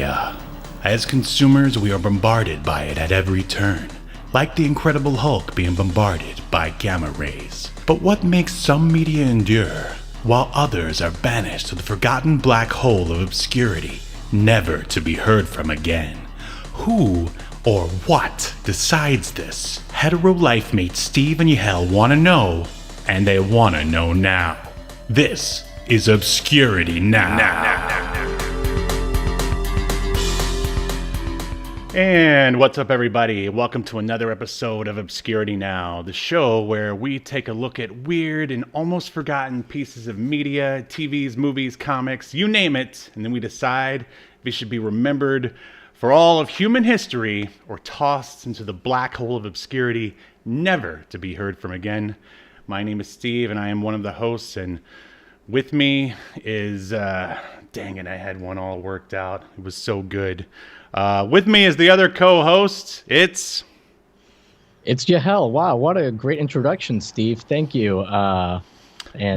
media. As consumers, we are bombarded by it at every turn, like the Incredible Hulk being bombarded by gamma rays. But what makes some media endure, while others are banished to the forgotten black hole of obscurity, never to be heard from again? Who or what decides this? Hetero life mates Steve and Yahel want to know, and they want to know now. This is Obscurity Now. And what's up, everybody? Welcome to another episode of Obscurity Now, the show where we take a look at weird and almost forgotten pieces of media, TVs, movies, comics, you name it, and then we decide if it should be remembered for all of human history or tossed into the black hole of obscurity, never to be heard from again. My name is Steve, and I am one of the hosts, and with me is, dang it, I had one all worked out. It was so good. With me is the other co-host. It's Yahel. Wow, what a great introduction, Steve. Thank you. What a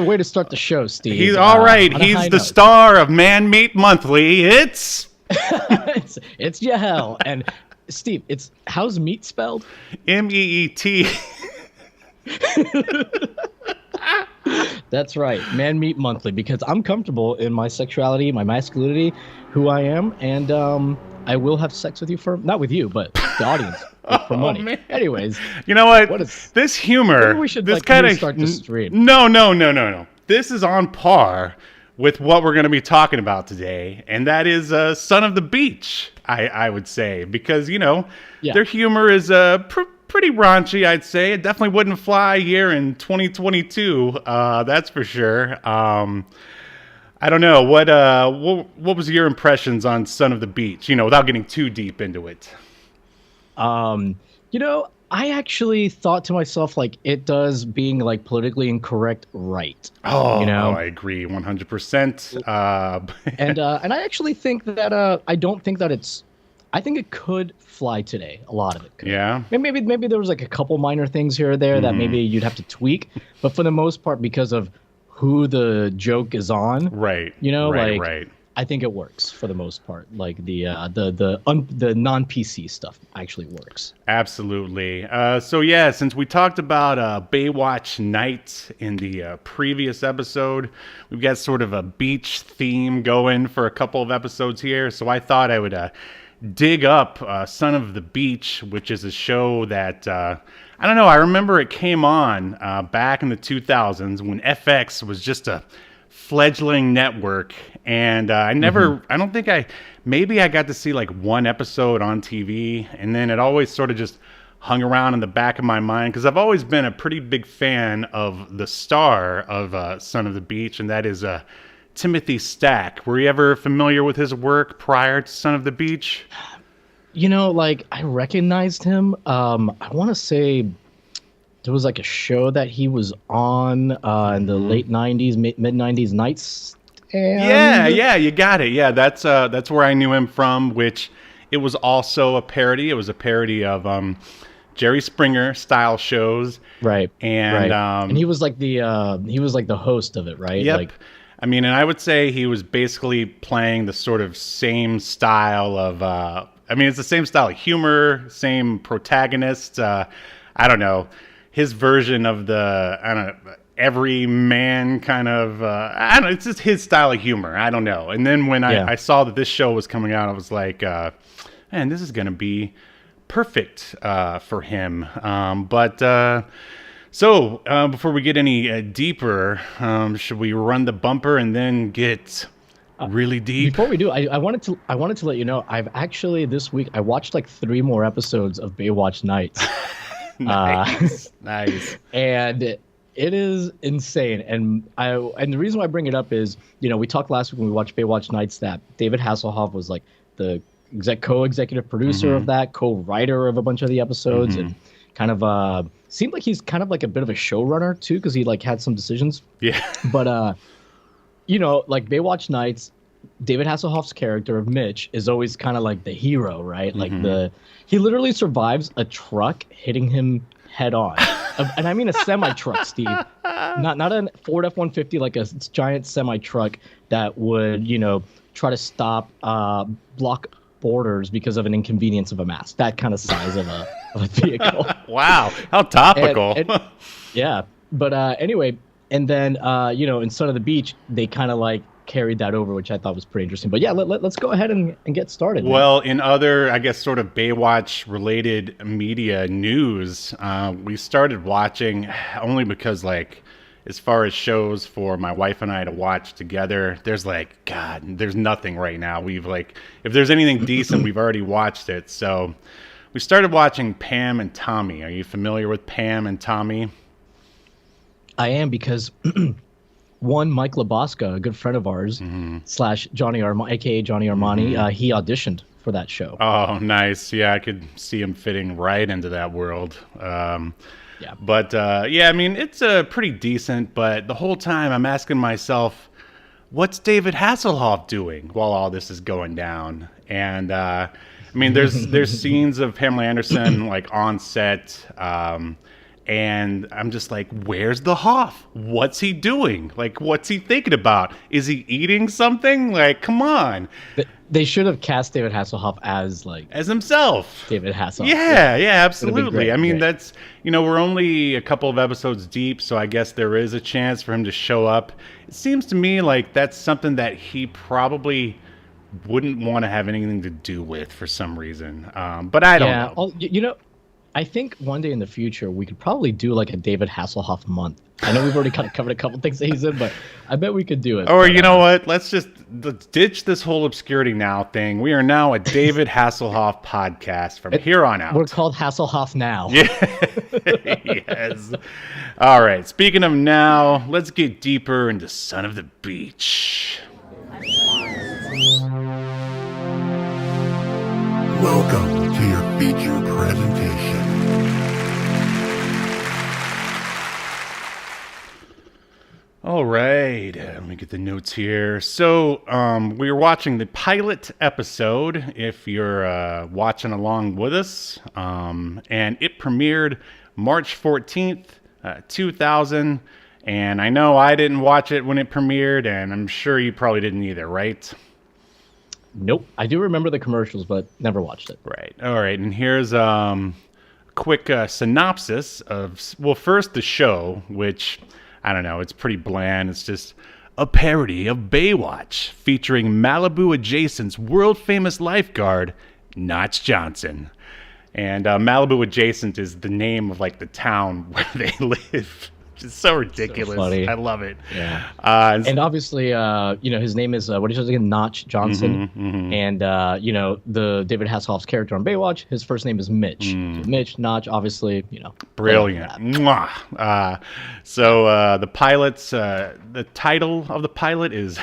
way to start the show, Steve. He's all right. He's the star of Man Meat Monthly. It's it's Yahel. And Steve, how's meat spelled? MEET. That's right, Man Meat Monthly, because I'm comfortable in my sexuality, my masculinity, who I am, and I will have sex with you not with you, but the audience for money. Man. Anyways, you know what? This humor. Maybe we should this kind of start the stream. No. This is on par with what we're going to be talking about today, and that is Son of the Beach. I would say, because their humor is pretty raunchy, I'd say. It definitely wouldn't fly here in 2022. That's for sure. I don't know what was your impressions on Son of the Beach? Without getting too deep into it. I actually thought to myself, like, it does being like politically incorrect right. I agree 100%. And I actually think that I think it could fly today. A lot of it could. Yeah. Maybe there was like a couple minor things here or there that maybe you'd have to tweak, but for the most part, because of who the joke is on, right? Right. I think it works for the most part. Like the non-PC stuff actually works. Absolutely. Since we talked about Baywatch Night in the previous episode, we've got sort of a beach theme going for a couple of episodes here. So I thought I would dig up Son of the Beach, which is a show that I don't know. I remember it came on back in the 2000s when FX was just a fledgling network, and I got to see like one episode on TV, and then it always sort of just hung around in the back of my mind because I've always been a pretty big fan of the star of Son of the Beach, and that is Timothy Stack. Were you ever familiar with his work prior to Son of the Beach? I recognized him. I want to say there was like a show that he was on in the late 90s, mid 90s, Nights. Yeah, you got it. Yeah, that's where I knew him from, which it was also a parody. It was a parody of Jerry Springer style shows. Right. And and he was like the host of it, right? Yep. And I would say he was basically playing the sort of same style of it's the same style of humor, same protagonist. I don't know. His version of every man kind of, it's just his style of humor. I don't know. And then when I saw that this show was coming out, I was like, man, this is going to be perfect for him. So before we get any deeper, should we run the bumper and then get really deep? Before we do, I wanted to let you know, I've actually this week I watched like 3 more episodes of Baywatch Nights. Nice. And it is insane. And the reason why I bring it up is, we talked last week when we watched Baywatch Nights that David Hasselhoff was like the co-executive producer of that, co-writer of a bunch of the episodes, and kind of seemed like he's kind of like a bit of a showrunner too, because he like had some decisions. Yeah. But like Baywatch Nights, David Hasselhoff's character of Mitch is always kind of like the hero, right? Like he literally survives a truck hitting him head on. And I mean a semi-truck, Steve. Not a Ford F-150, like a giant semi-truck that would, try to stop block borders because of an inconvenience of a mask. That kind of size of a vehicle. Wow, how topical. Yeah. But anyway, and then, in Son of the Beach, they kind of like carried that over, which I thought was pretty interesting. But yeah, let's go ahead and get started. Well, in other, I guess, sort of Baywatch related media news, we started watching only because, like, as far as shows for my wife and I to watch together, there's there's nothing right now. We've if there's anything decent, we've already watched it. So we started watching Pam and Tommy. Are you familiar with Pam and Tommy? I am, because one, Mike Labosca, a good friend of ours, / Johnny Armani, aka Johnny Armani, he auditioned for that show. Oh, nice. Yeah, I could see him fitting right into that world. Yeah. But yeah, I mean, it's pretty decent. But the whole time I'm asking myself, what's David Hasselhoff doing while all this is going down? And I mean, there's scenes of Pamela Anderson on set. And I'm just like, where's the Hoff? What's he doing? What's he thinking about? Is he eating something? Come on. They should have cast David Hasselhoff as himself. David Hasselhoff. Yeah, absolutely. Great, I mean, great. that's, we're only a couple of episodes deep, so I guess there is a chance for him to show up. It seems to me like that's something that he probably wouldn't want to have anything to do with for some reason. But I don't know. I think one day in the future we could probably do a David Hasselhoff month. I know we've already kind of covered a couple things that he's in, but I bet we could do it. Or you know what? Let's ditch this whole Obscurity Now thing. We are now a David Hasselhoff podcast from here on out. We're called Hasselhoff Now. Yeah. Yes. All right. Speaking of now, let's get deeper into Son of the Beach. Welcome to your feature presentation. All right, let me get the notes here. So we were watching the pilot episode, if you're watching along with us, and it premiered March 14th, 2000, and I know I didn't watch it when it premiered, and I'm sure you probably didn't either, right? Nope. I do remember the commercials, but never watched it. Right. All right, and here's a quick synopsis of, first the show, which, I don't know, it's pretty bland. It's just a parody of Baywatch featuring Malibu Adjacent's world-famous lifeguard, Notch Johnson. And Malibu Adjacent is the name of the town where they live. It's so ridiculous. So funny. I love it. Yeah. And obviously, his name is what is his name? Notch Johnson. And the David Hasselhoff's character on Baywatch, his first name is Mitch. So Mitch, Notch, obviously, brilliant. So the pilot's the title of the pilot is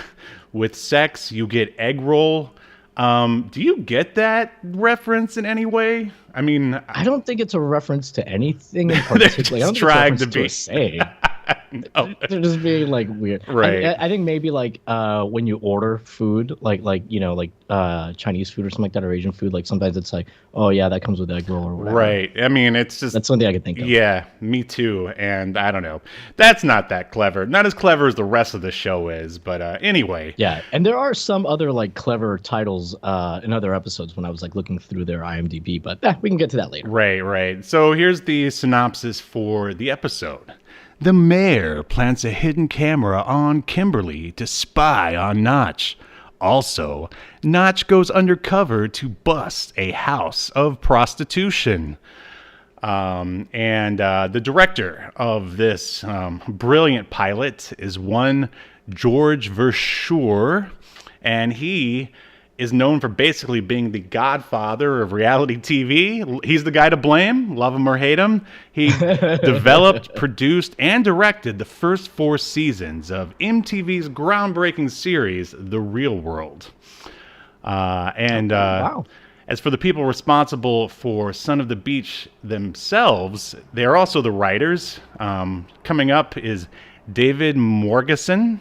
"With Sex You Get Egg Roll." Do you get that reference in any way? I mean, I don't think it's a reference to anything in particular. I don't think it's a reference to a saying. No. They're just being weird. Right. I think maybe when you order food, Chinese food or something like that, or Asian food, sometimes it's oh yeah, that comes with egg roll or whatever. Right. I mean, it's just, that's something I could think of. Yeah, me too. And I don't know. That's not that clever. Not as clever as the rest of the show is, but anyway. Yeah, and there are some other clever titles in other episodes when I was looking through their IMDb, but we can get to that later. Right. So here's the synopsis for the episode. The mayor plants a hidden camera on Kimberly to spy on Notch. Also, Notch goes undercover to bust a house of prostitution. And the director of this brilliant pilot is one George Verschoor, and he is known for basically being the godfather of reality TV. He's the guy to blame, love him or hate him. He developed, produced, and directed the first 4 seasons of MTV's groundbreaking series, The Real World. Wow. As for the people responsible for Son of the Beach themselves, they are also the writers. Coming up is David Morgeson.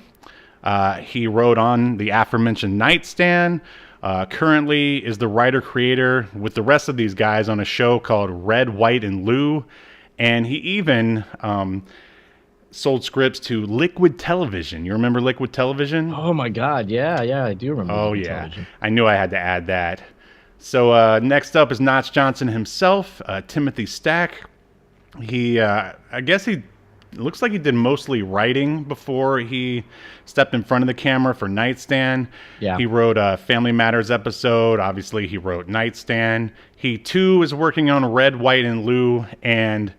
He wrote on the aforementioned Nightstand. Currently is the writer-creator with the rest of these guys on a show called Red, White, and Lou. And he even sold scripts to Liquid Television. You remember Liquid Television? Oh my God, yeah, I do remember. Oh, Liquid yeah. Television. I knew I had to add that. So next up is Notch Johnson himself, Timothy Stack. I guess he looks like he did mostly writing before he stepped in front of the camera for Nightstand. Yeah. He wrote a Family Matters episode. Obviously, he wrote Nightstand. He, too, is working on Red, White, and Lou. And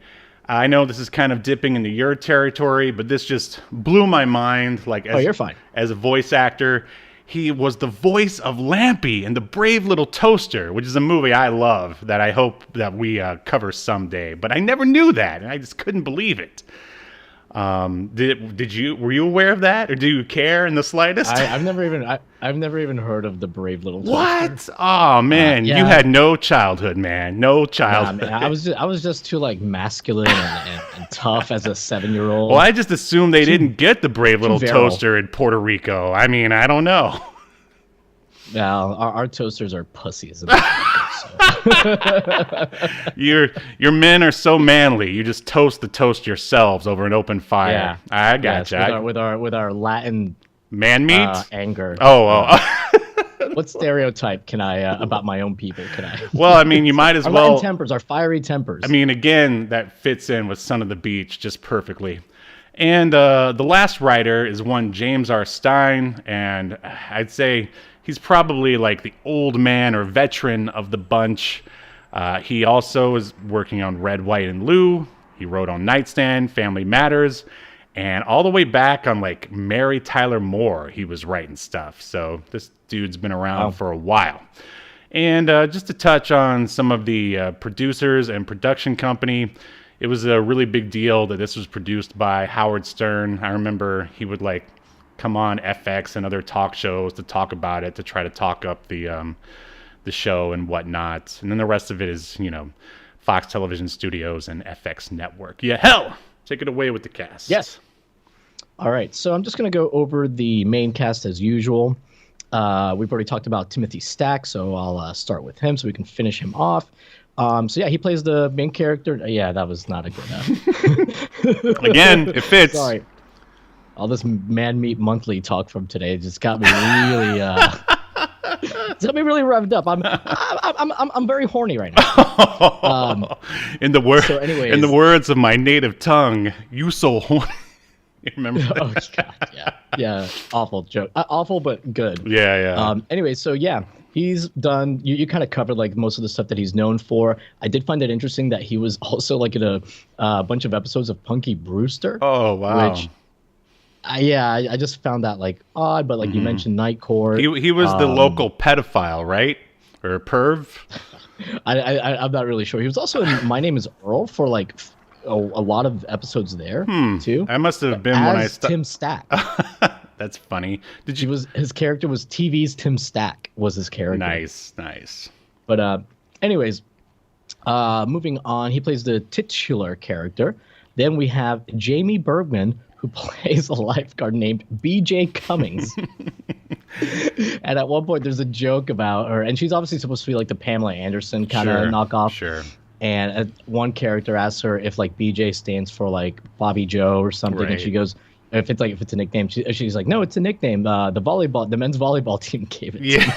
I know this is kind of dipping into your territory, but this just blew my mind. You're fine. As a voice actor. He was the voice of Lampy in The Brave Little Toaster, which is a movie I love that I hope that we cover someday. But I never knew that, and I just couldn't believe it. Were you aware of that, or do you care in the slightest? I've never even heard of The Brave Little Toaster. What? Oh man, yeah. You had no childhood, man. No childhood. Man, I was just too like masculine and tough as a 7-year-old. Well, I just assumed they didn't get The Brave Little virile. Toaster in Puerto Rico. I mean, I don't know. Well, our toasters are pussies. Your men are so manly. You just toast the toast yourselves over an open fire. Yeah, I gotcha. Yes, with our Latin man meat. Anger. Oh. What stereotype can I about my own people? Can I? Well, I mean, you might as our well. Latin tempers, our fiery tempers. I mean, again, that fits in with Son of the Beach just perfectly. And the last writer is one James R. Stein, and I'd say he's probably like the old man or veteran of the bunch. He also is working on Red, White, and Lou. He wrote on Nightstand, Family Matters, and all the way back on like Mary Tyler Moore, he was writing stuff. So this dude's been around for a while. And just to touch on some of the producers and production company, it was a really big deal that this was produced by Howard Stern. I remember he would like come on FX and other talk shows to talk about it, to try to talk up the show and whatnot. And then the rest of it is, Fox Television Studios and FX Network. Yeah, hell, take it away with the cast. Yes. All right, so I'm just going to go over the main cast as usual. We've already talked about Timothy Stack, so I'll start with him so we can finish him off. So yeah, he plays the main character. Yeah, that was not a good Again, it fits. Sorry. All this Man Meat Monthly talk from today just got me really it's got me really revved up. I'm very horny right now. In the words of my native tongue, you so horny. You remember that? Oh God, yeah, awful joke, awful but good. Yeah. Anyway, so yeah, he's done. You kind of covered like most of the stuff that he's known for. I did find it interesting that he was also like in a bunch of episodes of Punky Brewster. Oh wow. Which, I just found that like odd, but like you mentioned Night Court. He was the local pedophile, right? Or perv? I'm not really sure. He was also in My Name Is Earl for like a lot of episodes there too. I must have been when I Tim Stack. That's funny. His character was TV's Tim Stack was his character. Nice. But anyways, moving on, he plays the titular character. Then we have Jamie Bergman, who plays a lifeguard named BJ Cummings. And at one point, there's a joke about her, and she's obviously supposed to be like the Pamela Anderson kind of knockoff. Sure. And one character asks her if like BJ stands for like Bobby Joe or something, and she goes, if it's a nickname, she's like, no, it's a nickname. The men's volleyball team gave it. Yeah.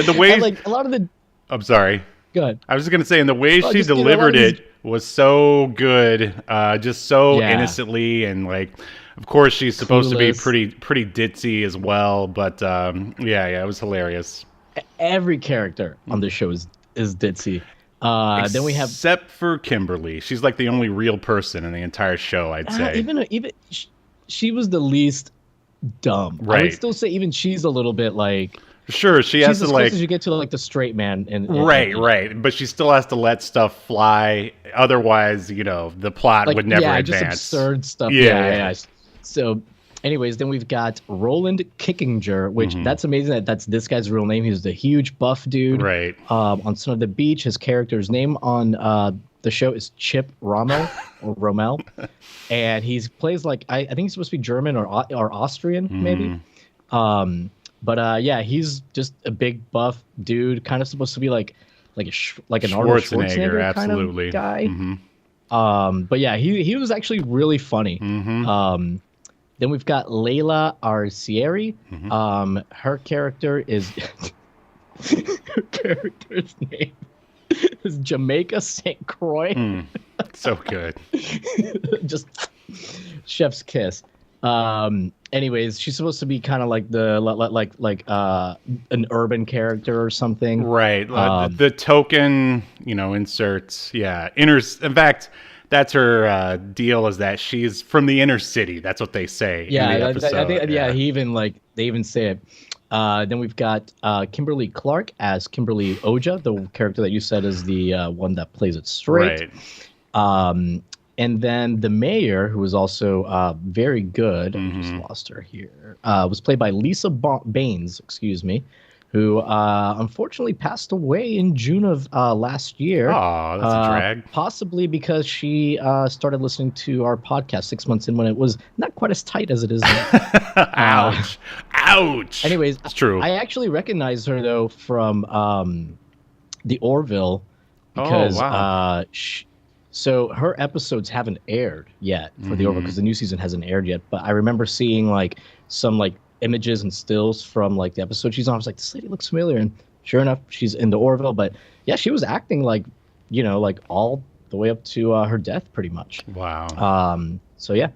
The way like a lot of the. I'm sorry. Go ahead. I was just gonna say, and the way she delivered it was so good, just so innocently, and like, of course, she's supposed to be pretty ditzy as well. But it was hilarious. Every character on this show is ditzy. Then we have, except for Kimberly, she's like the only real person in the entire show. I'd say even she was the least dumb. Right. I would still say even she's a little bit like. Sure, she has to like. As you get to like the straight man, right, but she still has to let stuff fly. Otherwise, the plot would never advance. Just absurd stuff. Yeah. So, anyways, then we've got Roland Kickinger, which that's amazing that's this guy's real name. He's the huge buff dude. Right. On Son of the Beach, his character's name on the show is Chip Rommel or Rommel, and he plays like I think he's supposed to be German or Austrian maybe. But he's just a big buff dude, kind of supposed to be like like an Arnold Schwarzenegger, kind absolutely. of guy. Mm-hmm. But yeah, he was actually really funny. Mm-hmm. Then we've got Layla Arcieri. Mm-hmm. Her character is her character's name is Jamaica St. Croix. So good. Just chef's kiss. Anyways, she's supposed to be kind of like an urban character or something. Right. The token, inserts. Yeah. In fact, that's her deal, is that she's from the inner city. That's what they say. Yeah, in the episode. I think. Yeah, they even say it. Then we've got Kimberly Clark as Kimberly Oja, the character that you said is the one that plays it straight. Right. And then the mayor, who was also very good, I just lost her here, was played by Lisa Baines, who unfortunately passed away in June of last year. Oh, that's a drag. Possibly because she started listening to our podcast 6 months in when it was not quite as tight as it is now. Ouch. Ouch. Anyways, it's true. I actually recognize her, though, from the Orville because so her episodes haven't aired yet for the Orville because the new season hasn't aired yet. But I remember seeing some images and stills from the episode she's on. I was like, this lady looks familiar, and sure enough, she's in the Orville. But yeah, she was acting all the way up to her death, pretty much. Wow. So yeah.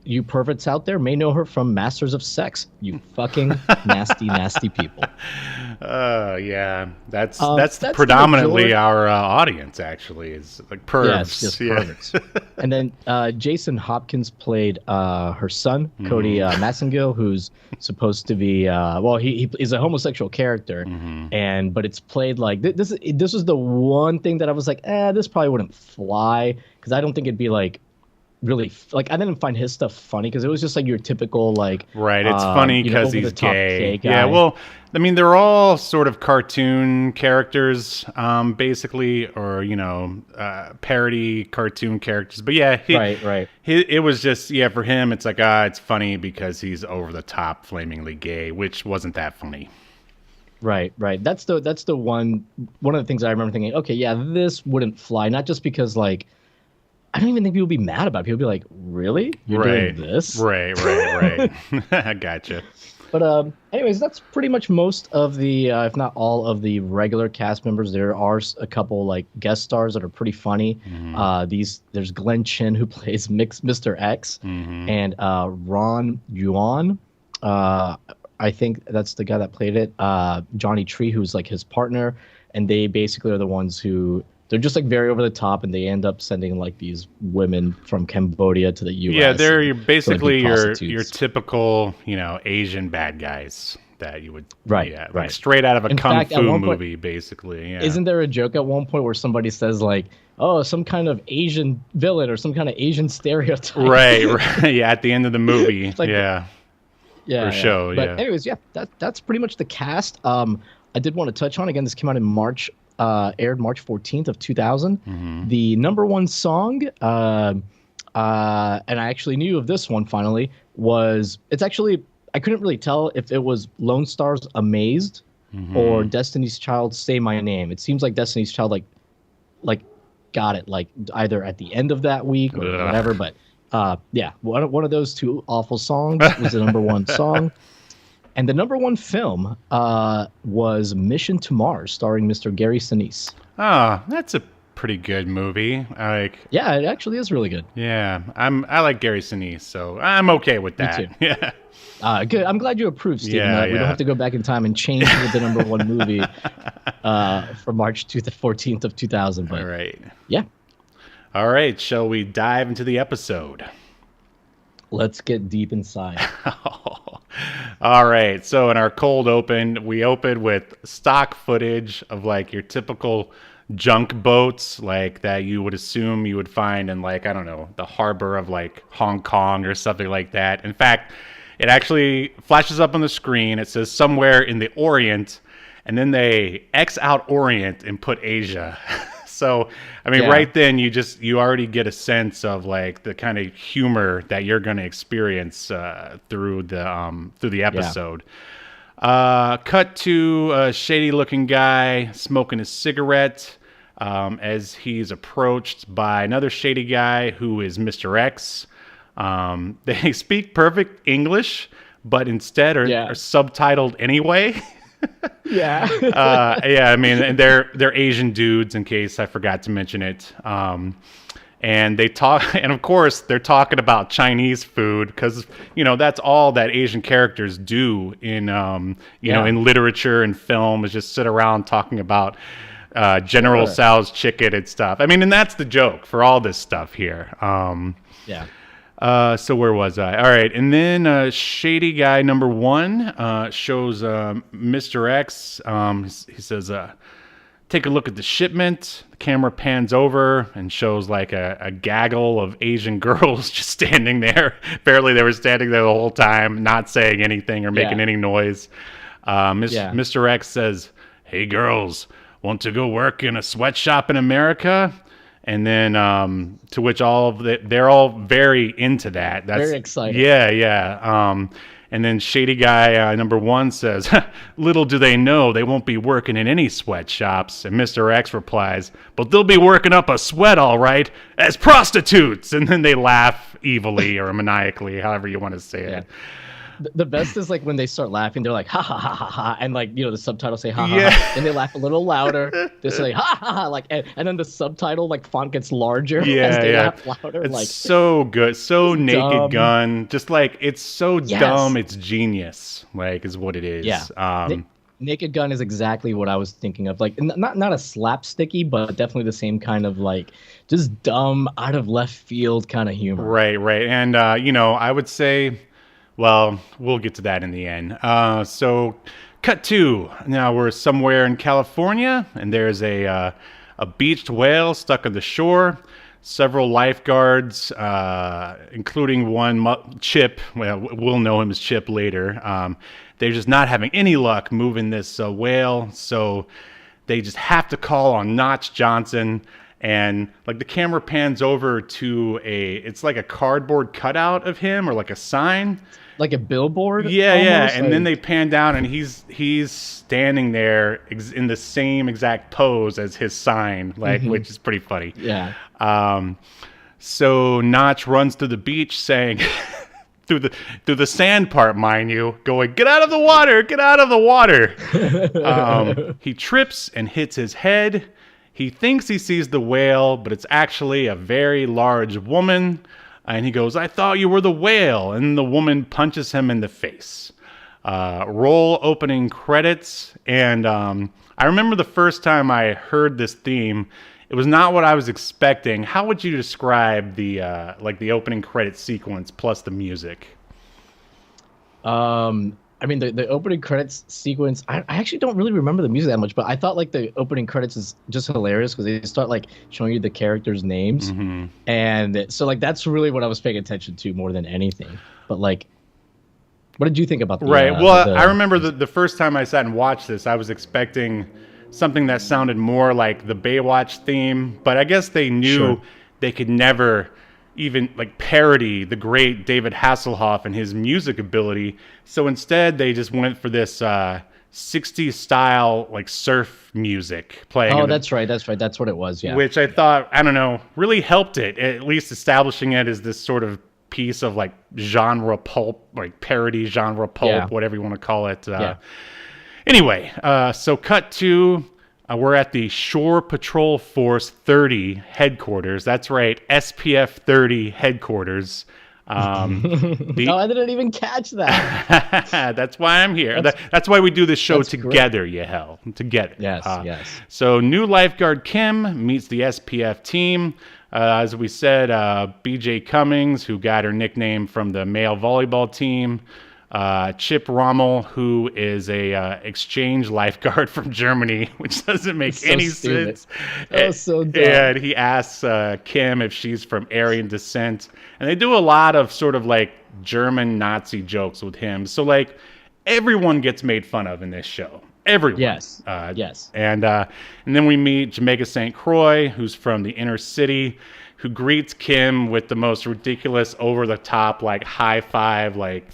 You perverts out there may know her from Masters of Sex. You fucking nasty people. Yeah, that's majority. predominantly our audience. Actually, is like pervs. Yeah, it's just perverts. And then Jason Hopkins played her son, Cody Massengill, who's supposed to be he is a homosexual character, but it's played like this. This was the one thing that I was like, this probably wouldn't fly because I don't think it'd be really I didn't find his stuff funny because it was just your typical right. It's funny because he's gay. Guy. Yeah, well, I mean, they're all sort of cartoon characters, basically, or parody cartoon characters. But yeah, right. It was just for him. It's it's funny because he's over the top, flamingly gay, which wasn't that funny. Right. That's the one of the things I remember thinking. Okay, yeah, this wouldn't fly. Not just because I don't even think people would be mad about it. People would be like, really? You're doing this? Right. I gotcha. But anyways, that's pretty much most of the, if not all of the regular cast members. There are a couple guest stars that are pretty funny. There's Glenn Chin, who plays Mr. X, and Ron Yuan. I think that's the guy that played it. Johnny Tree, who's his partner. And they basically are the ones who... They're just very over the top, and they end up sending these women from Cambodia to the U.S. Yeah, they're basically your typical Asian bad guys that you would right. Straight out of a kung fu movie, basically. Yeah. Isn't there a joke at one point where somebody says some kind of Asian villain or some kind of Asian stereotype? Right. Yeah, at the end of the movie. Yeah. Show. But anyways, that's pretty much the cast. I did want to touch on again. This came out in March. Aired March 14th of 2000. The number one song, and I actually knew of this one finally, it's actually, I couldn't really tell if it was Lone Star's Amazed or Destiny's Child Say My Name. It seems like Destiny's Child got it either at the end of that week or whatever, but one of those two awful songs was the number one song. And the number one film was Mission to Mars, starring Mr. Gary Sinise. Oh, that's a pretty good movie. Yeah, it actually is really good. Yeah, I like Gary Sinise, so I'm okay with that. Me too. Yeah. Good. I'm glad you approved, Stephen. Yeah, We don't have to go back in time and change the number one movie for March 14th of 2000. But, all right. Yeah. All right. Shall we dive into the episode? Let's get deep inside. All right. So in our cold open, we opened with stock footage of your typical junk boats that you would assume you would find in I don't know, the harbor of Hong Kong or something like that. In fact, it actually flashes up on the screen. It says somewhere in the Orient, and then they X out Orient and put Asia. So, I mean, right then you already get a sense of the kind of humor that you're going to experience through the episode. Cut to a shady-looking guy smoking a cigarette as he's approached by another shady guy who is Mr. X. They speak perfect English, but instead are subtitled anyway. Yeah. Yeah, I mean, and they're Asian dudes, in case I forgot to mention it. And they talk, and of course they're talking about Chinese food because that's all that Asian characters do in in literature and film, is just sit around talking about General Tso's chicken and stuff. I mean, and that's the joke for all this stuff here. So where was I? All right, and then shady guy number 1 shows Mr. X. He says, take a look at the shipment. The camera pans over and shows like a gaggle of Asian girls just standing there. Apparently they were standing there the whole time, not saying anything or making any noise. Mr. X says, hey girls, want to go work in a sweatshop in America? And then to which they're all very into that. That's very excited. Yeah. And then shady guy number 1 says, little do they know they won't be working in any sweatshops. And Mr. X replies, but they'll be working up a sweat all right, as prostitutes. And then they laugh evilly or maniacally, however you want to say it. The best is like when they start laughing, they're like ha ha ha ha ha, and like the subtitles say ha ha ha, and they laugh a little louder. They say ha ha ha, like, and then the subtitle like font gets larger as they laugh louder. It's like so good, so Naked dumb. Gun, just like it's so dumb, it's genius, like is what it is. Yeah. Naked Gun is exactly what I was thinking of. Like not a slapsticky, but definitely the same kind of like just dumb, out of left field kind of humor. Right. And I would say. Well, we'll get to that in the end. So, cut to now we're somewhere in California, and there's a beached whale stuck on the shore. Several lifeguards, including one Chip. Well, we'll know him as Chip later. They're just not having any luck moving this whale, so they just have to call on Notch Johnson. And like the camera pans over to it's like a cardboard cutout of him, or like a sign. Like a billboard? Yeah. And then they pan down, and he's standing there in the same exact pose as his sign, like which is pretty funny. Yeah. So Notch runs to the beach, saying, through the sand part, mind you, going, "Get out of the water! Get out of the water!" He trips and hits his head. He thinks he sees the whale, but it's actually a very large woman. And he goes, "I thought you were the whale." And the woman punches him in the face. Roll opening credits. And I remember the first time I heard this theme, it was not what I was expecting. How would you describe the opening credit sequence plus the music? I mean, the opening credits sequence, I actually don't really remember the music that much, but I thought like the opening credits is just hilarious because they start like showing you the characters' names. And so like that's really what I was paying attention to more than anything. But like, what did you think about the I remember the first time I sat and watched this, I was expecting something that sounded more like the Baywatch theme, but I guess they knew they could never even like parody the great David Hasselhoff and his music ability. So instead they just went for this 60s style like surf music playing. Oh, that's right. That's what it was. Yeah. Which I thought, I don't know, really helped it, at least establishing it as this sort of piece of like genre pulp, like parody genre pulp, whatever you want to call it. Anyway, so cut to we're at the Shore Patrol Force 30 headquarters. That's right, SPF 30 headquarters. I didn't even catch that. That's why I'm here. That's why we do this show together, Yahel. Together. Yes. So new lifeguard Kim meets the SPF team. As we said, BJ Cummings, who got her nickname from the male volleyball team. Chip Rommel, who is a exchange lifeguard from Germany, which doesn't make any sense. That was so dumb. And he asks Kim if she's from Aryan descent. And they do a lot of sort of like German Nazi jokes with him. So like everyone gets made fun of in this show. Everyone. Yes. And then we meet Jamaica St. Croix, who's from the inner city, who greets Kim with the most ridiculous, over-the-top, like high five, like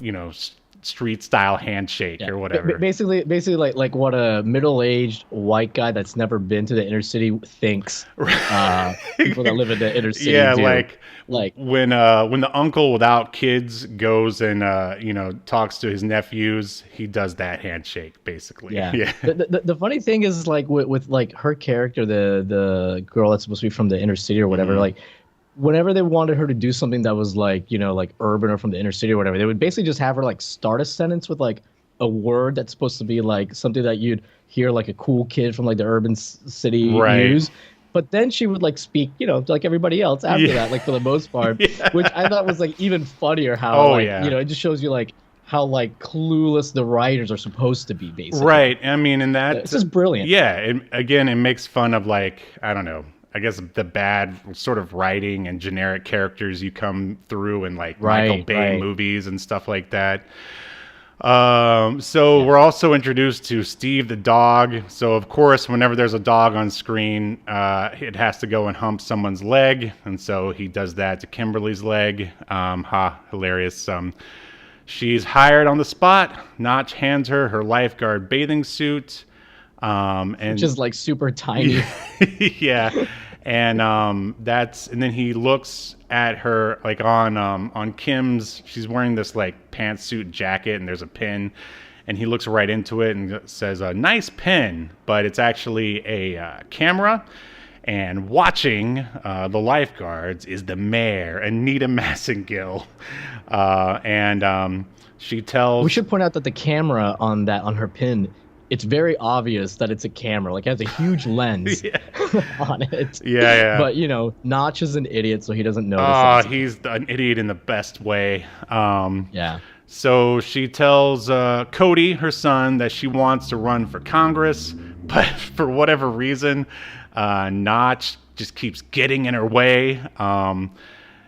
street style handshake or whatever. Basically, like what a middle-aged white guy that's never been to the inner city thinks. People that live in the inner city Yeah, do. like when the uncle without kids goes and talks to his nephews, he does that handshake basically. Yeah. Yeah. The funny thing is like with like her character, the girl that's supposed to be from the inner city or whatever, like whenever they wanted her to do something that was like, like urban or from the inner city or whatever, they would basically just have her like start a sentence with like a word that's supposed to be like something that you'd hear like a cool kid from like the urban city use. But then she would like speak, like everybody else after that, like for the most part, which I thought was like even funnier how, it just shows you like how like clueless the writers are supposed to be, basically. Right. I mean, and that it's just brilliant. Yeah. It makes fun of like, I don't know, I guess the bad sort of writing and generic characters you come through in like Michael Bay movies and stuff like that. So we're also introduced to Steve the dog. So of course, whenever there's a dog on screen, it has to go and hump someone's leg. And so he does that to Kimberly's leg. Hilarious. She's hired on the spot. Notch hands her lifeguard bathing suit. Which is like super tiny. Yeah. And then he looks at her like on Kim's, she's wearing this like pantsuit jacket and there's a pin, and he looks right into it and says, a nice pin, but it's actually a camera. And watching the lifeguards is the mayor, Anita Massengill. She tells... We should point out that the camera on her pin, it's very obvious that it's a camera. Like, it has a huge lens on it. Yeah. But, Notch is an idiot, so he doesn't notice. He's an idiot in the best way. Yeah. So she tells Cody, her son, that she wants to run for Congress, but for whatever reason, Notch just keeps getting in her way.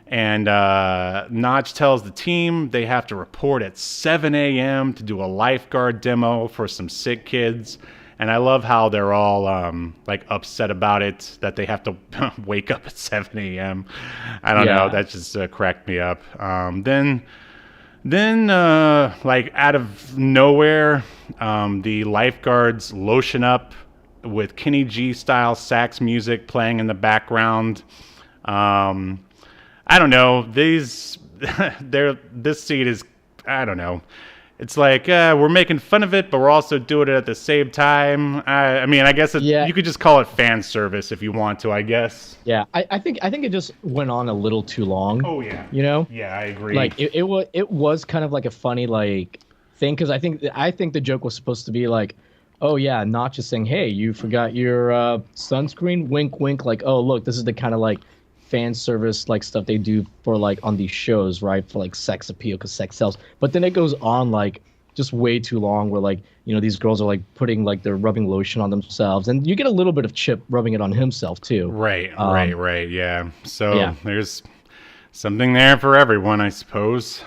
And Notch tells the team they have to report at 7 a.m. to do a lifeguard demo for some sick kids. And I love how they're all like upset about it, that they have to wake up at 7 a.m. I don't know. That just cracked me up. Then like out of nowhere, the lifeguards lotion up with Kenny G style sax music playing in the background. I don't know. This scene is, I don't know. It's like we're making fun of it, but we're also doing it at the same time. I mean, I guess you could just call it fan service if you want to, I guess. Yeah, I think it just went on a little too long. Oh yeah. Yeah, I agree. Like it was kind of like a funny like thing, because I think the joke was supposed to be like, oh yeah, Notch is saying, hey, you forgot your sunscreen. Wink, wink. Like, oh look, this is the kind of like fan service like stuff they do for like on these shows, right? For like sex appeal, because sex sells. But then it goes on like just way too long, where like these girls are like putting like they're rubbing lotion on themselves, and you get a little bit of Chip rubbing it on himself too. Right. Yeah. So there's something there for everyone, I suppose.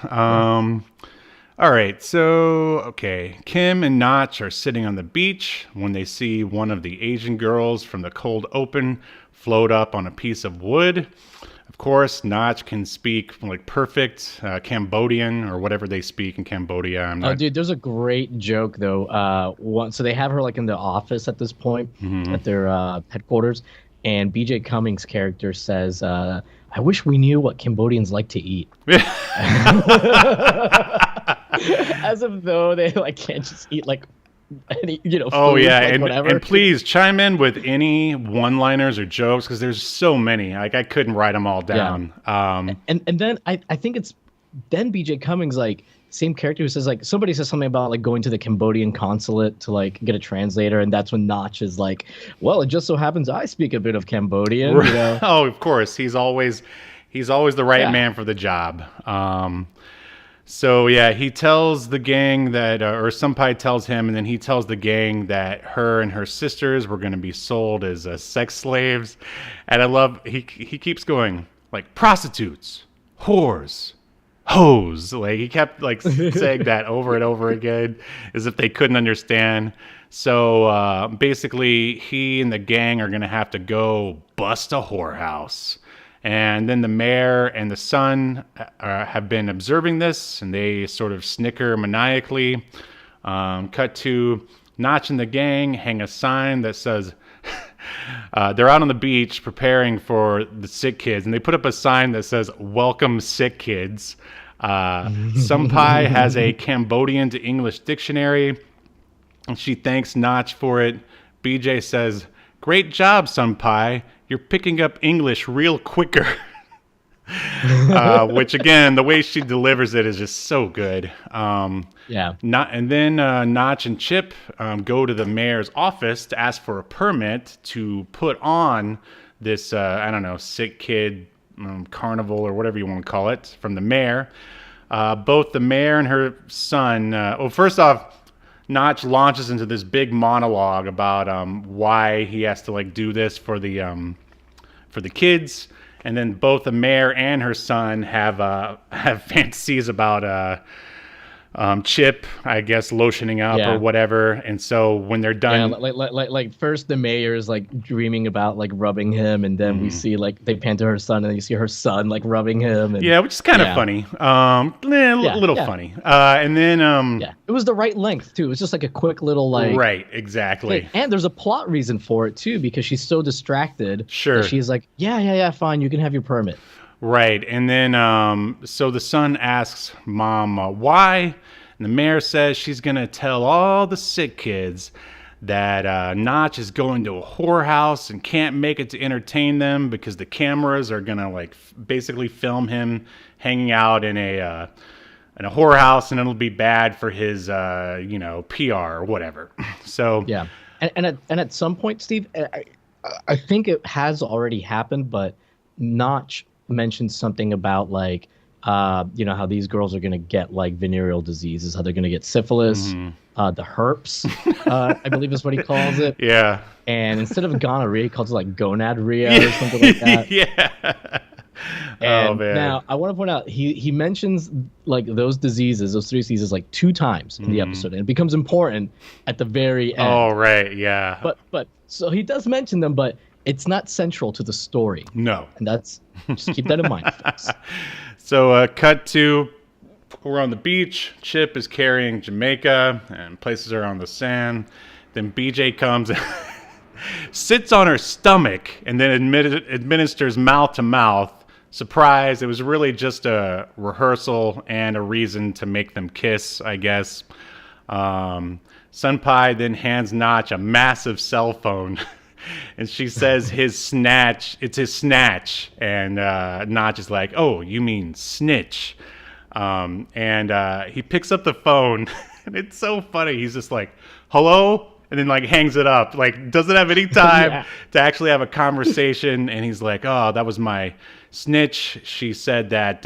All right, so, okay, Kim and Notch are sitting on the beach when they see one of the Asian girls from the cold open float up on a piece of wood. Of course, Notch can speak like perfect Cambodian or whatever they speak in Cambodia. Dude, there's a great joke, though. So they have her like in the office at this point, at their headquarters, and BJ Cummings' character says, I wish we knew what Cambodians like to eat. As if though they like can't just eat like any food, like whatever. And please chime in with any one-liners or jokes, because there's so many. Like I couldn't write them all down. And then I think it's then BJ Cummings, like same character, who says like somebody says something about like going to the Cambodian consulate to like get a translator, and that's when Notch is like, well, it just so happens I speak a bit of Cambodian. Oh, of course, he's always the right man for the job. So yeah, he tells the gang that, or Senpai tells him, and then he tells the gang that her and her sisters were going to be sold as sex slaves. And I love, he keeps going, like, prostitutes, whores, hoes. Like, he kept, like, saying that over and over again, as if they couldn't understand. So basically, he and the gang are going to have to go bust a whorehouse. And then the mayor and the son have been observing this, and they sort of snicker maniacally. Cut to Notch and the gang hang a sign that says, they're out on the beach preparing for the sick kids, and they put up a sign that says, "Welcome, sick kids." Sunpai has a Cambodian to English dictionary, and she thanks Notch for it. BJ says, "Great job, Sunpai. You're picking up English real quicker." Which, again, the way she delivers it is just so good. And then Notch and Chip go to the mayor's office to ask for a permit to put on this, sick kid carnival or whatever you want to call it from the mayor. Both the mayor and her son, first off, Notch launches into this big monologue about why he has to do this for the kids. And then both the mayor and her son have fantasies about Chip, I guess, lotioning up or whatever. And so when they're done, first the mayor is dreaming about rubbing him, and then we see they pan to her son, and you see her son rubbing him. And, which is kind of funny, little funny. And then it was the right length too. It was just a quick little right, exactly. And there's a plot reason for it too, because she's so distracted. Sure, she's like, yeah, fine, you can have your permit. Right, and then so the son asks Mom why, and the mayor says she's going to tell all the sick kids that Notch is going to a whorehouse and can't make it to entertain them because the cameras are going to basically film him hanging out in a whorehouse, and it'll be bad for his PR or whatever. So yeah, and at some point, Steve, I think it has already happened, but Notch mentioned something about how these girls are going to get venereal diseases, how they're going to get syphilis, the herpes, I believe is what he calls it. Yeah. And instead of gonorrhea, he calls it gonadrhea or something like that. Yeah. And now I want to point out he mentions those diseases, those 3 diseases, 2 times in the episode, and it becomes important at the very end. Oh, right. Yeah. But so he does mention them, but it's not central to the story. No. And just keep that in mind, folks. So cut to, we're on the beach. Chip is carrying Jamaica and places her on the sand. Then BJ comes and sits on her stomach and then administers mouth to mouth. Surprise, it was really just a rehearsal and a reason to make them kiss, I guess. Sunpai then hands Notch a massive cell phone. And she says it's his snatch. And Notch is like, "Oh, you mean snitch." And he picks up the phone, and it's so funny. He's just like, "Hello?" And then hangs it up. Doesn't have any time to actually have a conversation. And he's like, "Oh, that was my snitch. She said that,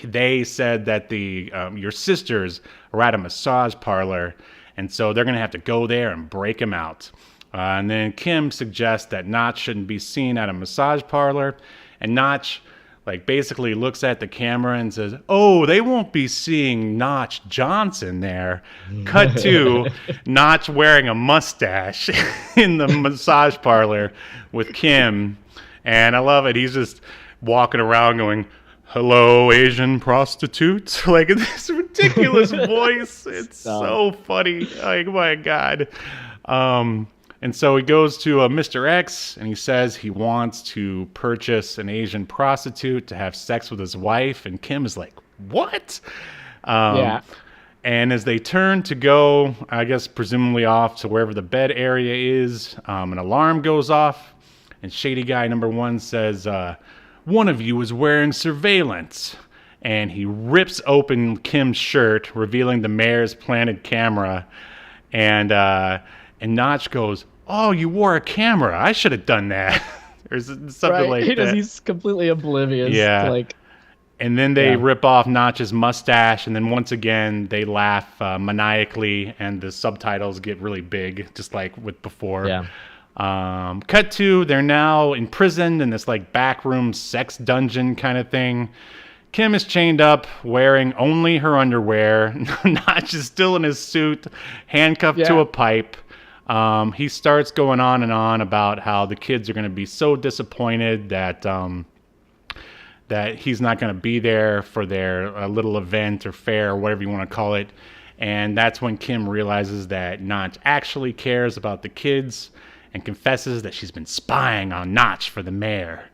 they said that your sisters are at a massage parlor. And so they're going to have to go there and break him out." And then Kim suggests that Notch shouldn't be seen at a massage parlor. And Notch, basically looks at the camera and says, "Oh, they won't be seeing Notch Johnson there." Cut to Notch wearing a mustache in the massage parlor with Kim. And I love it. He's just walking around going, "Hello, Asian prostitutes." This ridiculous voice. It's so funny. My God. And so he goes to Mr. X, and he says he wants to purchase an Asian prostitute to have sex with his wife. And Kim is like, "What?" And as they turn to go, I guess presumably off to wherever the bed area is, an alarm goes off. And Shady Guy number 1 says, "One of you is wearing surveillance." And he rips open Kim's shirt, revealing the mayor's planted camera. And Notch goes, "Oh, you wore a camera. I should have done that." Or something like that. He's completely oblivious. Yeah. And then they rip off Notch's mustache, and then once again they laugh maniacally, and the subtitles get really big, just like with before. Yeah. Cut to, they're now imprisoned in this backroom sex dungeon kind of thing. Kim is chained up, wearing only her underwear. Notch is still in his suit, handcuffed to a pipe. He starts going on and on about how the kids are going to be so disappointed that that he's not going to be there for their little event or fair or whatever you want to call it. And that's when Kim realizes that Notch actually cares about the kids and confesses that she's been spying on Notch for the mayor.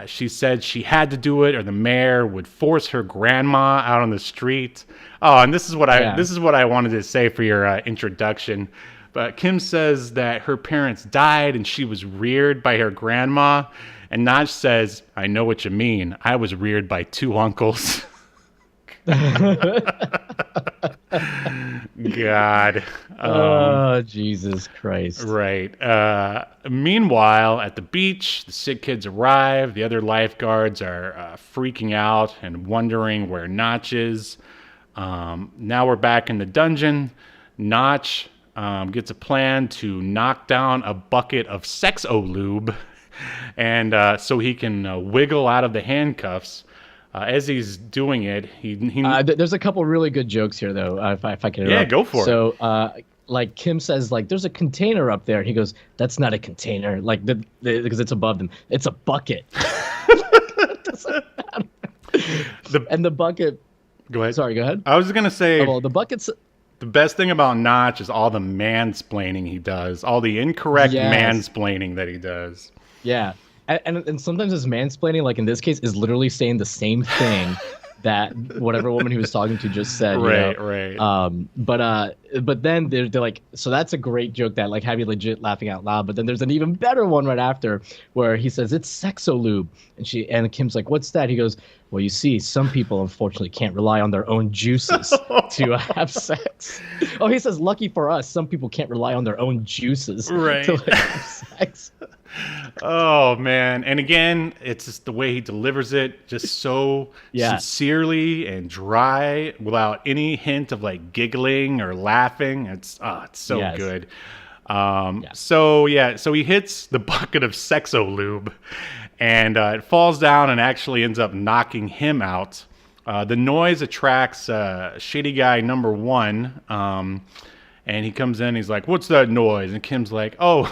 She said she had to do it or the mayor would force her grandma out on the street. Oh, and this is what I wanted to say for your introduction. But Kim says that her parents died and she was reared by her grandma. And Notch says, I know what you mean. I was reared by 2 uncles. God. Oh, Jesus Christ. Right. Meanwhile, at the beach, the sick kids arrive. The other lifeguards are freaking out and wondering where Notch is. Now we're back in the dungeon. Notch gets a plan to knock down a bucket of Sexo-Lube and so he can wiggle out of the handcuffs. As he's doing it, he there's a couple really good jokes here, though, if I can interrupt. Yeah, go for it. So, like, Kim says, like, there's a container up there. He goes, that's not a container, like, because it's above them. It's a bucket. And the bucket... Go ahead. Sorry, go ahead. I was just going to say... Oh, well, the bucket's... The best thing about Notch is all the mansplaining he does. All the incorrect mansplaining that he does. Yeah. And sometimes his mansplaining, like in this case, is literally saying the same thing that whatever woman he was talking to just said. Right. But then they're like, so that's a great joke that like have you legit laughing out loud. But then there's an even better one right after where he says it's Sexo-Lube, and Kim's like, what's that? He goes, well, you see, some people unfortunately can't rely on their own juices to have sex. Oh, he says, lucky for us, some people can't rely on their own juices to like, have sex. Oh man. And again, it's just the way he delivers it, just so sincerely and dry without any hint of like giggling or laughing. It's so good. So he hits the bucket of Sexo-Lube and it falls down and actually ends up knocking him out. The noise attracts shady guy number 1, and he comes in, he's like, what's that noise? And Kim's like, oh,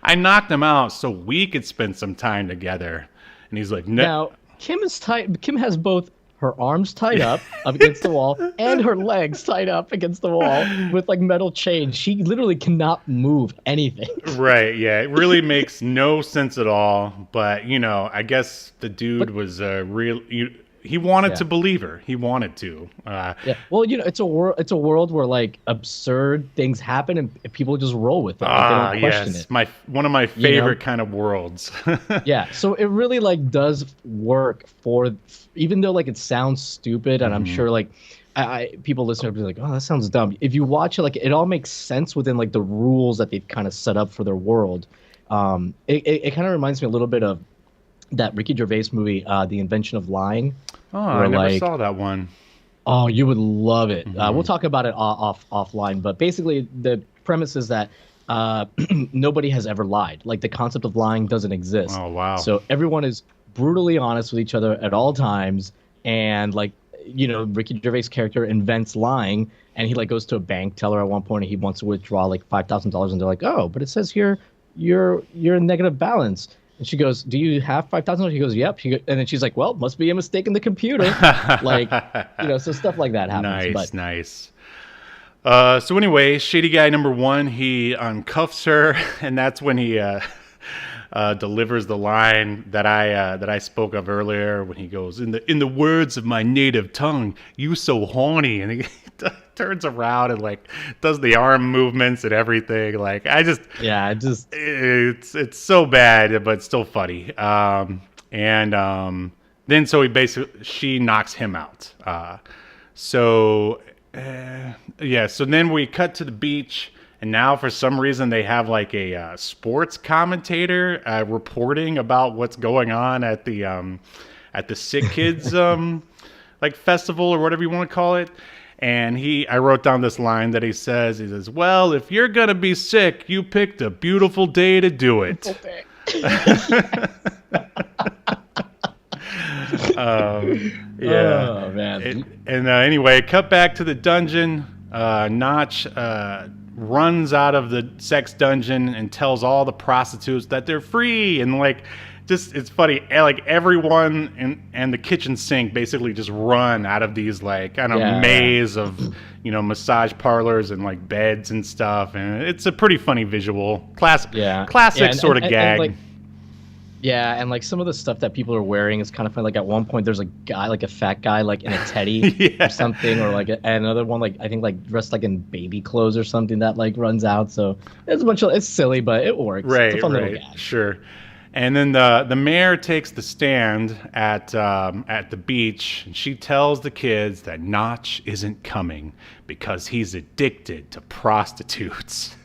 I knocked him out so we could spend some time together. And he's like, no. Now, Kim has both her arms tied up against the wall and her legs tied up against the wall with like metal chains. She literally cannot move anything. Right, yeah. It really makes no sense at all. But, I guess the dude was he wanted to believe her. He wanted to. Well, it's a world where like absurd things happen and people just roll with it. Like, they don't question it. One of my favorite kind of worlds. Yeah. So it really like does work for, even though like it sounds stupid, and I'm sure like people listening will be like, oh, that sounds dumb. If you watch it, like it all makes sense within like the rules that they've kind of set up for their world. It kind of reminds me a little bit of that Ricky Gervais movie, The Invention of Lying. Oh, I never saw that one. Oh, you would love it. We'll talk about it offline, but basically the premise is that nobody has ever lied. Like the concept of lying doesn't exist. Oh, wow. So everyone is brutally honest with each other at all times, and like, Ricky Gervais' character invents lying, and he like goes to a bank teller at one point and he wants to withdraw like $5,000, and they're like, oh, but it says here you're in negative balance. And she goes, do you have $5,000? He goes, yep. And then she's like, well, must be a mistake in the computer. Like, so stuff like that happens. Nice. So anyway, shady guy number 1, he uncuffs her, and that's when he delivers the line that I spoke of earlier when he goes, in the words of my native tongue, you so horny, and he turns around and like does the arm movements and everything. Like it's so bad, but still funny. Then so she knocks him out. So then we cut to the beach. And now, for some reason, they have like a sports commentator reporting about what's going on at the Sick Kids like festival or whatever you want to call it. And I wrote down this line that he says, well, if you're gonna be sick, you picked a beautiful day to do it. Oh man. Anyway, cut back to the dungeon. Notch runs out of the sex dungeon and tells all the prostitutes that they're free, and like just it's funny. Like everyone and the kitchen sink basically just run out of these like I don't know maze of massage parlors and like beds and stuff, and it's a pretty funny visual. Classic sort of gag. And like some of the stuff that people are wearing is kind of funny. Like at one point, there's a guy, like a fat guy, like in a teddy or something, or like another one, like I think like dressed like in baby clothes or something that like runs out. So it's silly, but it works. It's a fun little gag. Sure. And then the mayor takes the stand at the beach, and she tells the kids that Notch isn't coming because he's addicted to prostitutes.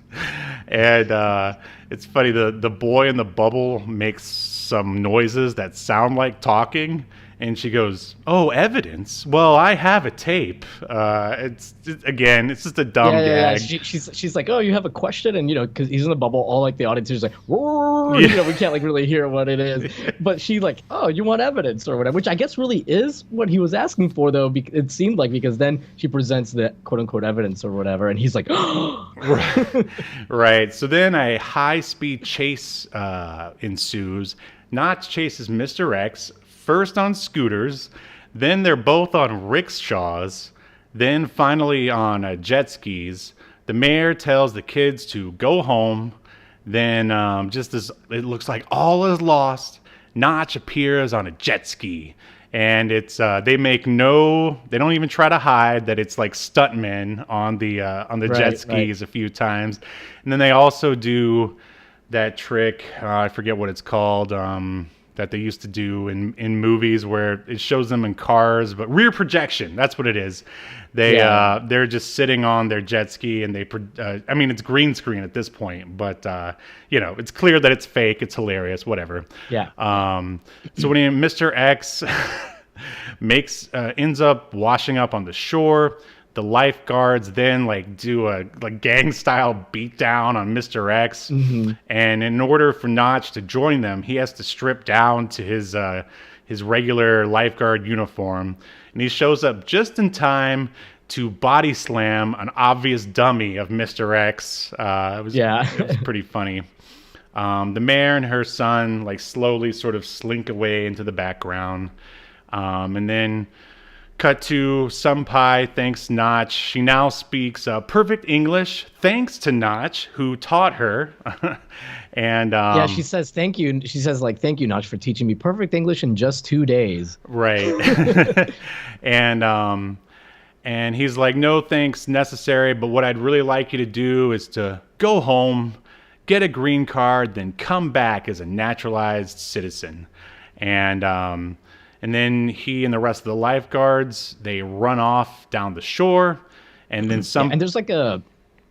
And it's funny, the boy in the bubble makes some noises that sound like talking, and she goes, "Oh, evidence? Well, I have a tape." It's just a dumb gag. She's like, "Oh, you have a question?" And because he's in the bubble, all like the audience is like, we can't like really hear what it is. But she's like, "Oh, you want evidence or whatever," which I guess really is what he was asking for, though. It seemed like, because then she presents the quote unquote evidence or whatever, and he's like, Right. So then a high-speed chase ensues. Notch chases Mr. X first on scooters, then they're both on rickshaws, then finally on jet skis. The mayor tells the kids to go home. Then just as it looks like all is lost, Notch appears on a jet ski. And it's they don't even try to hide that it's like stuntmen on the jet skis a few times. And then they also do that trick, I forget what it's called, that they used to do in movies where it shows them in cars, but rear projection, that's what it is. They're just sitting on their jet ski, and it's green screen at this point, but it's clear that it's fake. It's hilarious, whatever. Yeah. So when Mr. X ends up washing up on the shore, the lifeguards then do a gang style beatdown on Mr. X, and in order for Notch to join them, he has to strip down to his regular lifeguard uniform, and he shows up just in time to body slam an obvious dummy of Mr. X. It was pretty funny. The mayor and her son slowly sort of slink away into the background, and then cut to Sunpai thanks Notch. She now speaks perfect English thanks to Notch, who taught her. And she says thank you. She says thank you, Notch, for teaching me perfect English in just 2 days. Right. And he's like, "No thanks necessary, but what I'd really like you to do is to go home, get a green card, then come back as a naturalized citizen." And then he and the rest of the lifeguards, they run off down the shore, and then and there's an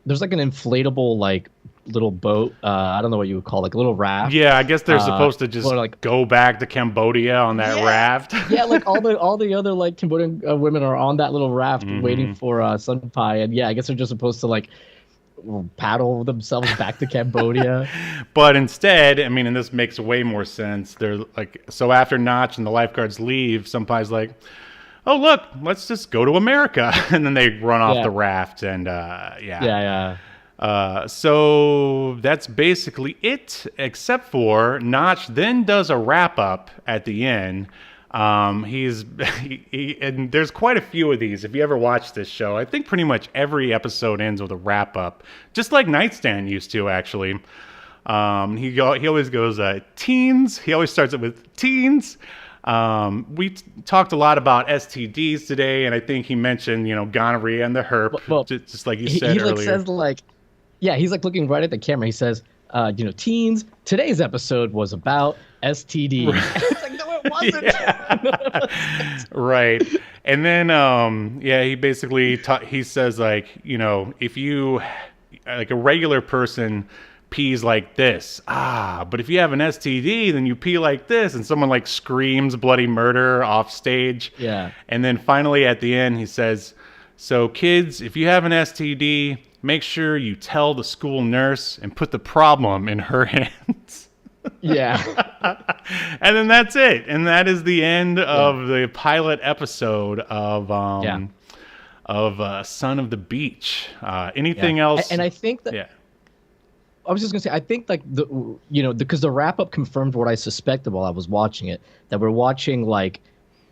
inflatable little boat. I don't know what you would call a little raft. Yeah, I guess they're supposed to just go back to Cambodia on that raft. Yeah, all the other Cambodian women are on that little raft waiting for Sunpai, and I guess they're just supposed to paddle themselves back to Cambodia. But instead, and this makes way more sense. They're so after Notch and the lifeguards leave, Sunpai's like, "Oh look, let's just go to America," and then they run off the raft, and so that's basically it, except for Notch then does a wrap up at the end. And there's quite a few of these. If you ever watch this show, I think pretty much every episode ends with a wrap up, just like Nightstand used to, actually. He always goes teens. He always starts it with teens. We talked a lot about STDs today, and I think he mentioned gonorrhea and the herp, just like you said earlier. He's looking right at the camera. He says, teens. Today's episode was about STD. It's like, no, it wasn't. Right. And then, he basically he says if you a regular person pees like this, but if you have an STD, then you pee like this, and someone screams bloody murder off stage. Yeah. And then finally at the end he says, "So kids, if you have an STD, make sure you tell the school nurse and put the problem in her hands." Yeah. And then that's it. And that is the end of the pilot episode of Son of the Beach. Anything else? And I think that I was just gonna say, I think like because the wrap up confirmed what I suspected while I was watching it, that we're watching a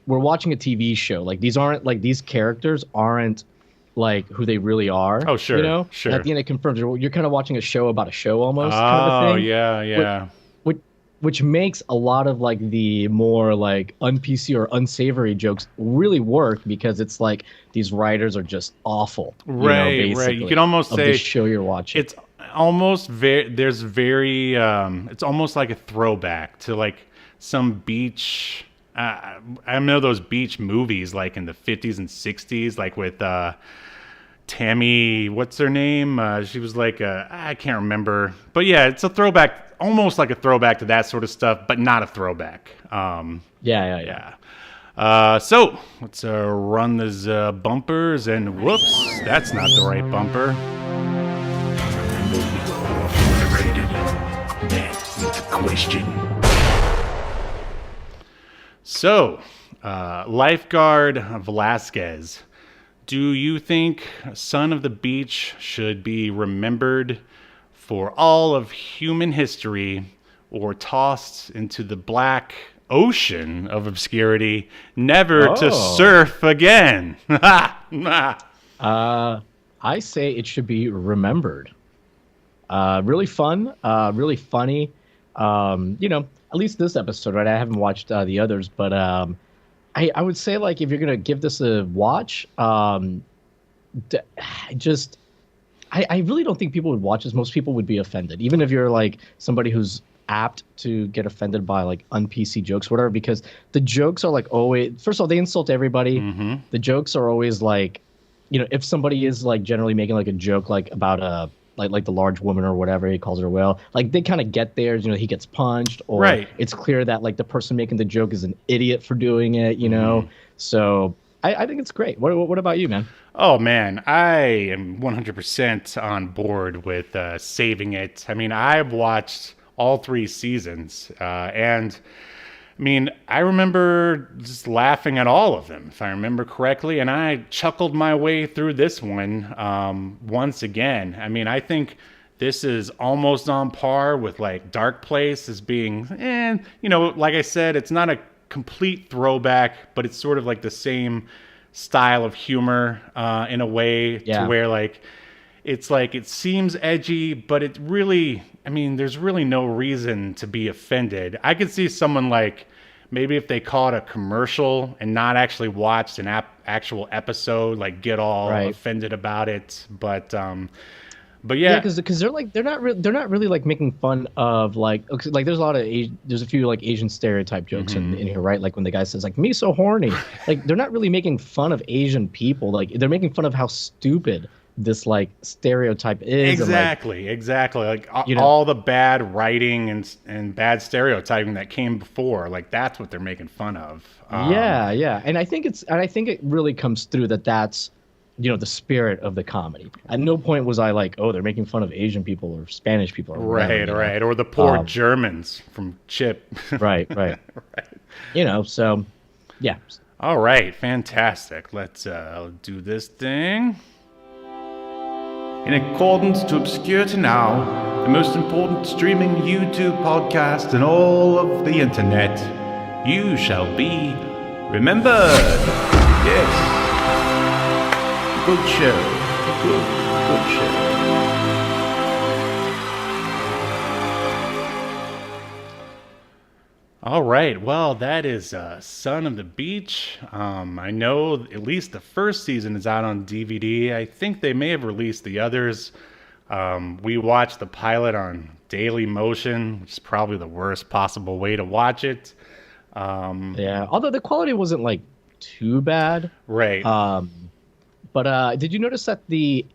TV show. Like these characters aren't like who they really are. Oh, sure, sure. And at the end, it confirms you're kind of watching a show about a show almost. Oh, kind of a thing. yeah. Which makes a lot of like the more like un-PC or unsavory jokes really work, because it's like these writers are just awful. Right. You can almost say the show you're watching. It's almost it's almost like a throwback to like some beach. I know those beach movies like in the 50s and 60s, like with Tammy, what's her name? She was like I can't remember, but yeah, it's a throwback. Almost like a throwback to that sort of stuff, but not a throwback. Yeah. So let's run these bumpers, and whoops, that's not the right bumper. That's the question. So, lifeguard Velazquez, do you think Son of the Beach should be remembered for all of human history, or tossed into the black ocean of obscurity, never to surf again? I say it should be remembered. Really fun, really funny. At least this episode, right? I haven't watched the others, but I would say, like, if you're gonna give this a watch, I really don't think people would watch this. Most people would be offended, even if you're like somebody who's apt to get offended by like un-PC jokes, whatever, because the jokes are like always, first of all, they insult everybody. Mm-hmm. The jokes are always like, if somebody is like generally making like a joke like about like the large woman or whatever he calls her a whale, like they kind of get theirs, he gets punched, or right. It's clear that like the person making the joke is an idiot for doing it, So I think it's great. What about you, man? Oh, man, I am 100% on board with saving it. I mean, I've watched all 3 seasons, and I mean, I remember just laughing at all of them, if I remember correctly, and I chuckled my way through this one once again. I mean, I think this is almost on par with like Dark Place as being, like I said, it's not a complete throwback, but it's sort of like the same style of humor in a way, to where like it's like it seems edgy, but it really, I mean, there's really no reason to be offended. I could see someone like maybe if they call it a commercial and not actually watched an actual episode, like get all offended about it. But yeah, because they're not really like making fun of like there's a few like Asian stereotype jokes in here, right? Like when the guy says like "me so horny," like they're not really making fun of Asian people. Like they're making fun of how stupid this like stereotype is. Exactly. Like all the bad writing and bad stereotyping that came before, like that's what they're making fun of. Yeah, and I think it really comes through that's the spirit of the comedy. At no point was I like, oh, they're making fun of Asian people or Spanish people or whatever, right, or the poor Germans from Chip. right. So yeah. All right, fantastic. Let's do this thing. In accordance to Obscurity Now, the most important streaming YouTube podcast in all of the internet, you shall be remembered. Yes. Good show. Good show. All right, well, that is Son of the Beach. I know at least the first season is out on DVD. I think they may have released the others. We watched the pilot on Daily Motion, which is probably the worst possible way to watch it. Yeah, although the quality wasn't like too bad. Right. But did you notice that the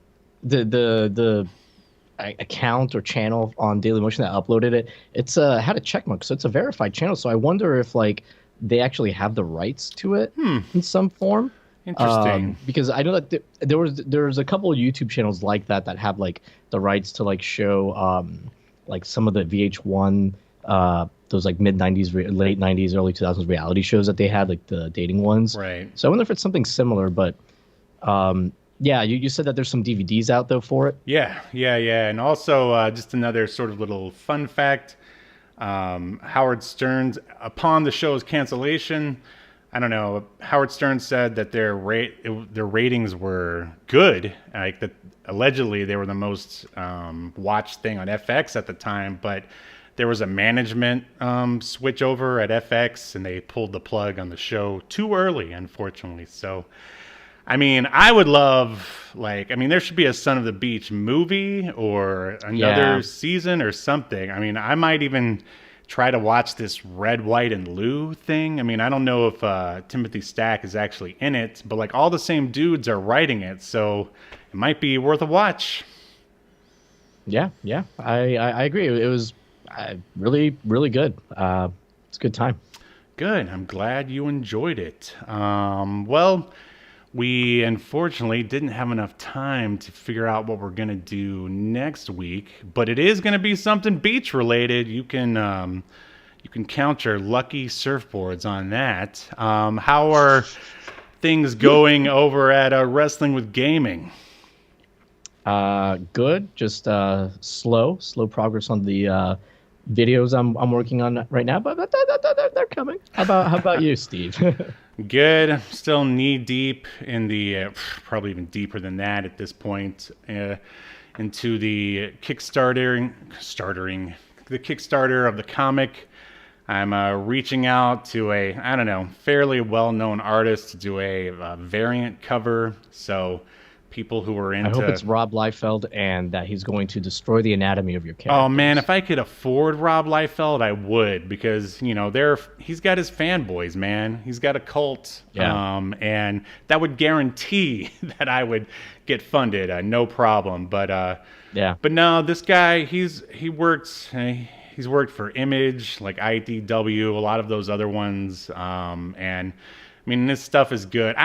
account or channel on Dailymotion that uploaded it, it's had a check mark, so it's a verified channel. So I wonder if like they actually have the rights to it in some form. Interesting. Because I know that there was a couple of YouTube channels like that have like the rights to like show like some of the VH1 those like mid 90s, late 90s, early 2000s reality shows that they had, like the dating ones. Right. So I wonder if it's something similar, but Yeah, you said that there's some DVDs out though for it. Yeah. And also, just another sort of little fun fact. Howard Stern's, upon the show's cancellation, I don't know, Howard Stern said that their ratings were good. Like that, allegedly they were the most watched thing on FX at the time, but there was a management switch over at FX, and they pulled the plug on the show too early, unfortunately. So, I mean, I would love, like, I mean, there should be a Son of the Beach movie or another season or something. I mean, I might even try to watch this Red, White, and Lou thing. I mean, I don't know if Timothy Stack is actually in it, but like all the same dudes are writing it, so it might be worth a watch. Yeah, I agree. It was really, really good. It's a good time. Good. I'm glad you enjoyed it. Well, we unfortunately didn't have enough time to figure out what we're going to do next week, but it is going to be something beach related. You can count your lucky surfboards on that. How are things going over at Wrestling with Gaming? Good. Just slow progress on the videos I'm working on right now, but they're coming. How about you, Steve? Good. I'm still knee deep in the, probably even deeper than that at this point, into the Kickstarter of the comic. I'm reaching out to a, I don't know, fairly well-known artist to do a variant cover. So people who are into... I hope it's Rob Liefeld and that he's going to destroy the anatomy of your characters. Oh man, if I could afford Rob Liefeld, I would, because you know he's got his fanboys, man. He's got a cult, and that would guarantee that I would get funded, no problem. But but no, this guy, he's worked for Image, like IDW, a lot of those other ones, and I mean, this stuff is good.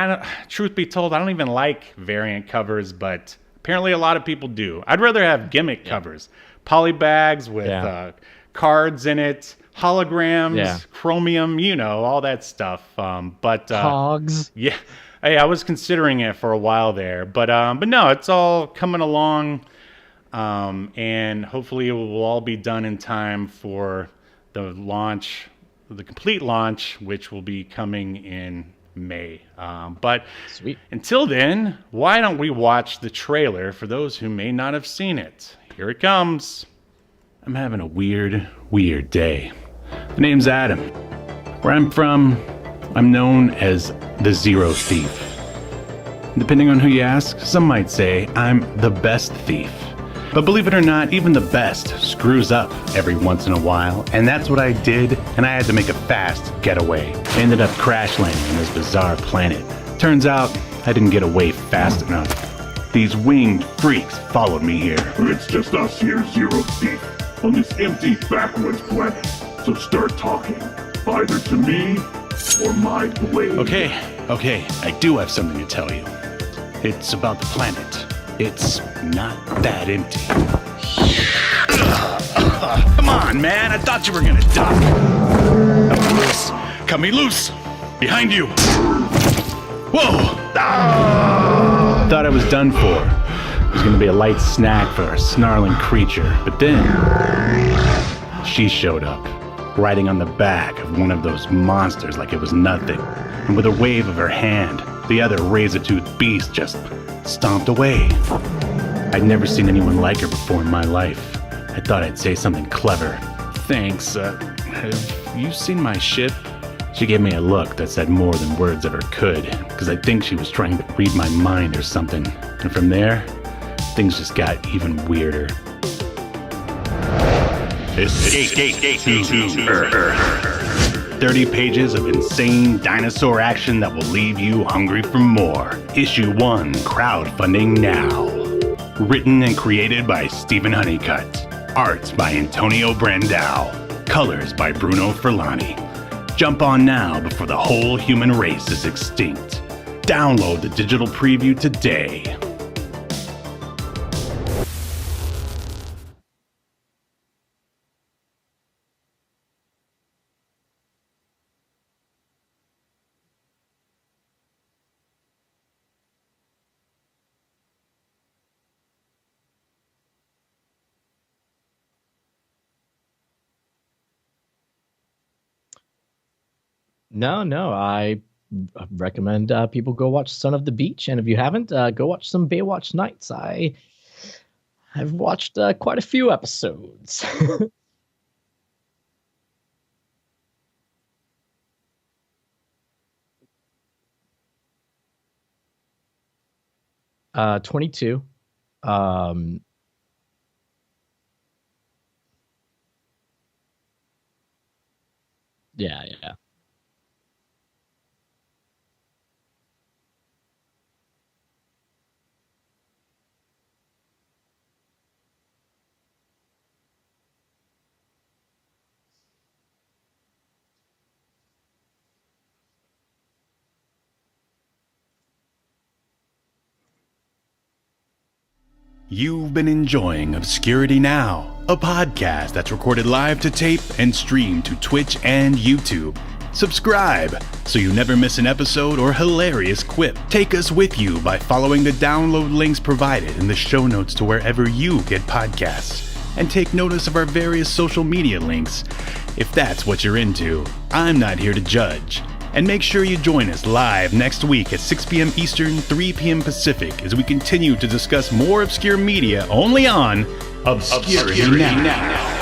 Truth be told, I don't even like variant covers, but apparently a lot of people do. I'd rather have gimmick covers. Polybags with cards in it, holograms, chromium, all that stuff. But Hogs. Yeah. Hey, I was considering it for a while there, but no, it's all coming along, and hopefully it will all be done in time for the launch, the complete launch, which will be coming in May. But Sweet. Until then, why don't we watch the trailer for those who may not have seen it? Here it comes. I'm having a weird day. The name's Adam. Where I'm from, I'm known as the Zero Thief. Depending on who you ask, some might say I'm the best thief. But believe it or not, even the best screws up every once in a while, and that's what I did, and I had to make a fast getaway. I ended up crash landing on this bizarre planet. Turns out, I didn't get away fast enough. These winged freaks followed me here. It's just us here, Zero Thief, on this empty backwoods planet. So start talking, either to me or my blade. Okay, I do have something to tell you. It's about the planet. It's not that empty. Come on, man. I thought you were gonna duck. Loose. Cut me loose. Behind you. Whoa. Thought I was done for. It was gonna be a light snack for a snarling creature. But then, she showed up, riding on the back of one of those monsters like it was nothing. And with a wave of her hand, the other razor-toothed beast just stomped away. I'd never seen anyone like her before in my life. I thought I'd say something clever. Thanks, have you seen my ship? She gave me a look that said more than words ever could, because I think she was trying to read my mind or something. And from there, things just got even weirder. Escape to Earth. 30 pages of insane dinosaur action that will leave you hungry for more. Issue 1, crowdfunding now. Written and created by Stephen Honeycutt. Art by Antonio Brandao. Colors by Bruno Furlani. Jump on now before the whole human race is extinct. Download the digital preview today. No, I recommend people go watch Son of the Beach, and if you haven't, go watch some Baywatch Nights. I've watched quite a few episodes. 22. Um, yeah. You've been enjoying Obscurity Now, a podcast that's recorded live to tape and streamed to Twitch and YouTube. Subscribe so you never miss an episode or hilarious quip. Take us with you by following the download links provided in the show notes to wherever you get podcasts. And take notice of our various social media links. If that's what you're into, I'm not here to judge. And make sure you join us live next week at 6 p.m. Eastern, 3 p.m. Pacific as we continue to discuss more obscure media only on Obscurity Now.